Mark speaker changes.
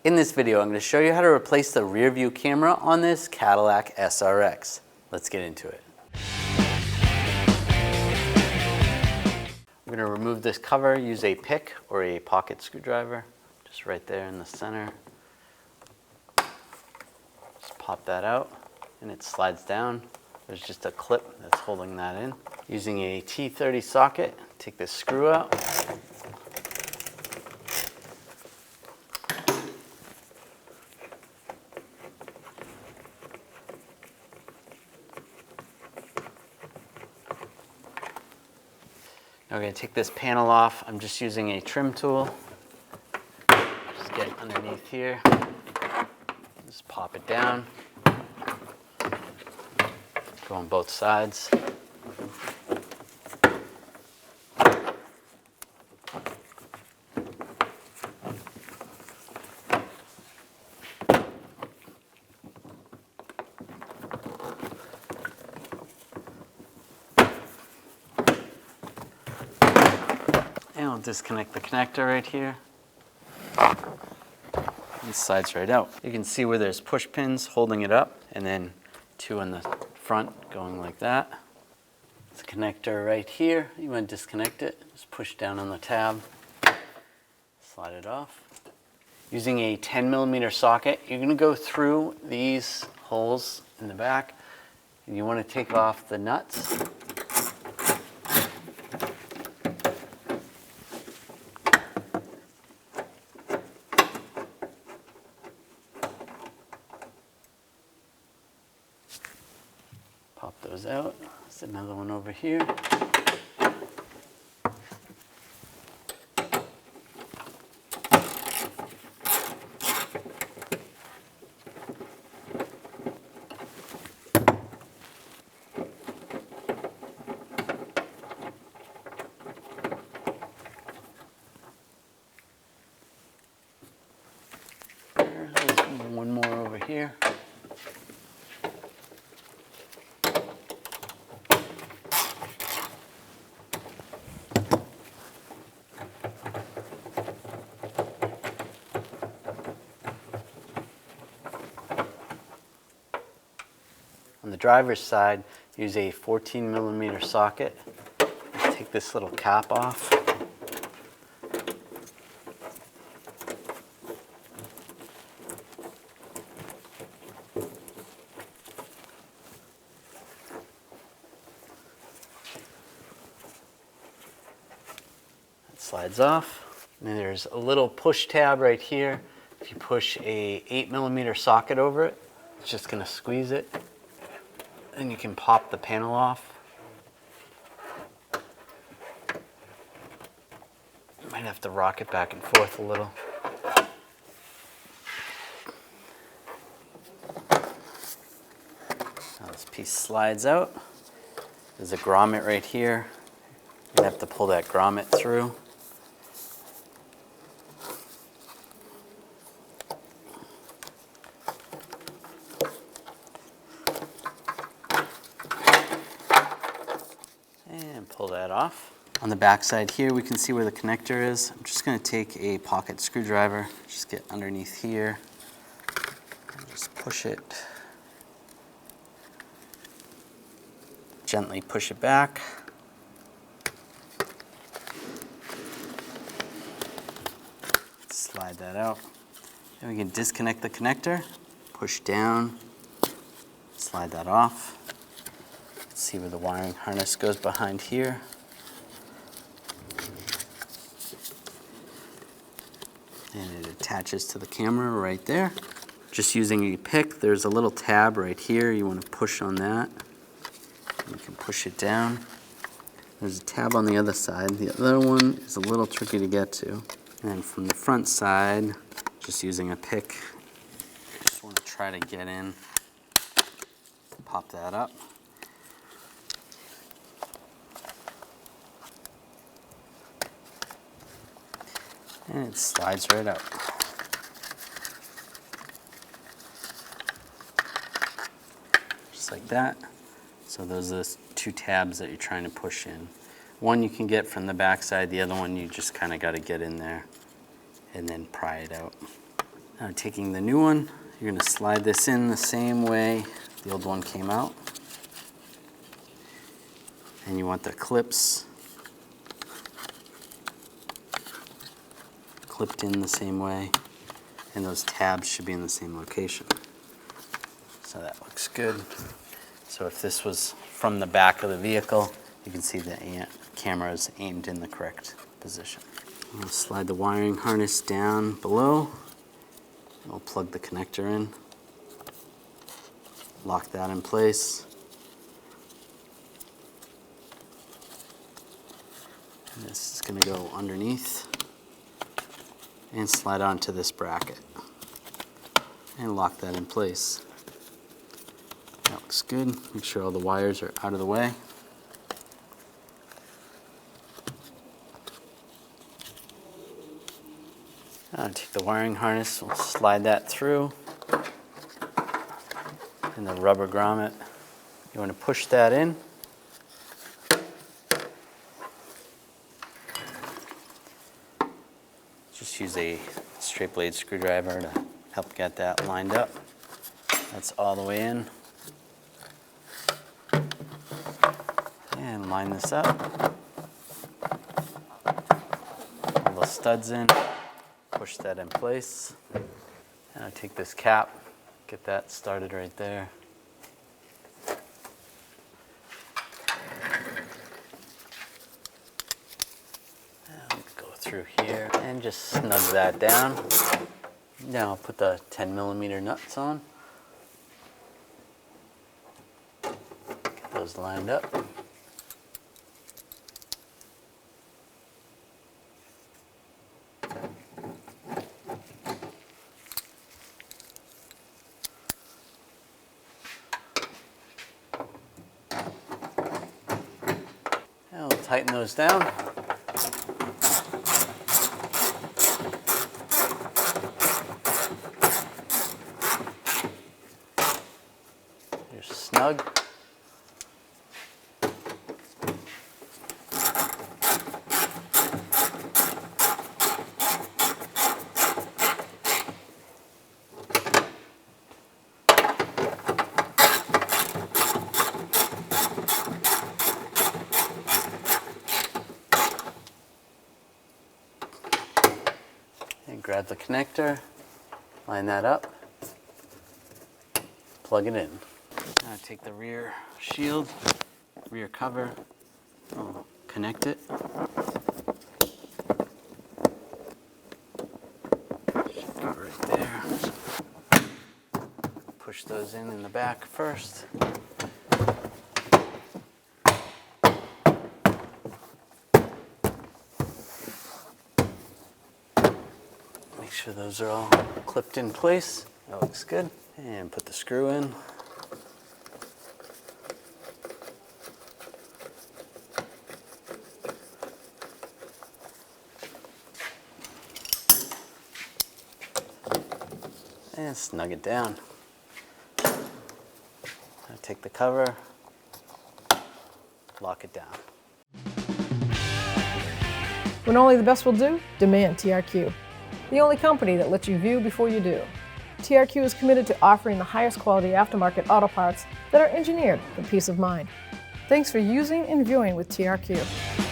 Speaker 1: In this video, I'm going to show you how to replace the rear view camera on this Cadillac SRX. Let's get into it. I'm going to remove this cover, use a pick or a pocket screwdriver, just right there in the center. Just pop that out and it slides down. There's just a clip that's holding that in. Using a T30 socket, take this screw out. Now we're going to take this panel off. I'm just using a trim tool. Just get underneath here. Just pop it down. Go on both sides. And I'll disconnect the connector right here. It slides right out. You can see where there's push pins holding it up, and then two on the front going like that. It's a connector right here. You want to disconnect it. Just push down on the tab, slide it off. Using a 10mm socket, you're going to go through these holes in the back, and you want to take off the nuts. Pop those out. There's another one over here. There's one more over here. On the driver's side, use a 14mm socket. Take this little cap off. That slides off. And then there's a little push tab right here. If you push a 8mm socket over it, it's just going to squeeze it. And you can pop the panel off. You might have to rock it back and forth a little. Now this piece slides out. There's a grommet right here. You have to pull that grommet through. And pull that off. On the back side here, we can see where the connector is. I'm just going to take a pocket screwdriver, just get underneath here, and just push it. Gently push it back. Slide that out. Then we can disconnect the connector, push down, slide that off. See where the wiring harness goes behind here. And it attaches to the camera right there. Just using a pick, there's a little tab right here. You want to push on that. You can push it down. There's a tab on the other side. The other one is a little tricky to get to. And from the front side, just using a pick, just want to try to get in. Pop that up. And it slides right out. Just like that. So those are the two tabs that you're trying to push in. One you can get from the back side, the other one you just kind of got to get in there and then pry it out. Now taking the new one, you're going to slide this in the same way the old one came out. And you want the clips clipped in the same way, and those tabs should be in the same location. So that looks good. So if this was from the back of the vehicle, you can see the camera is aimed in the correct position. We'll slide the wiring harness down below. We'll plug the connector in, lock that in place. And this is going to go underneath and slide onto this bracket and lock that in place. That looks good. Make sure all the wires are out of the way. Take the wiring harness, we'll slide that through, and the rubber grommet. You want to push that in. Just use a straight blade screwdriver to help get that lined up. That's all the way in. And line this up. Pull the studs in. Push that in place. And I take this cap, get that started right there. And go through here and just snug that down. Now I'll put the 10mm nuts on. Get those lined up. Tighten those down. You're snug. Grab the connector, line that up, plug it in. Now take the rear shield, rear cover, connect it. Should go right there. Push those in the back first. Make sure those are all clipped in place. That looks good. And put the screw in. And snug it down. Now take the cover, lock it down.
Speaker 2: When only the best will do, demand TRQ. The only company that lets you view before you do. TRQ is committed to offering the highest quality aftermarket auto parts that are engineered for peace of mind. Thanks for using and viewing with TRQ.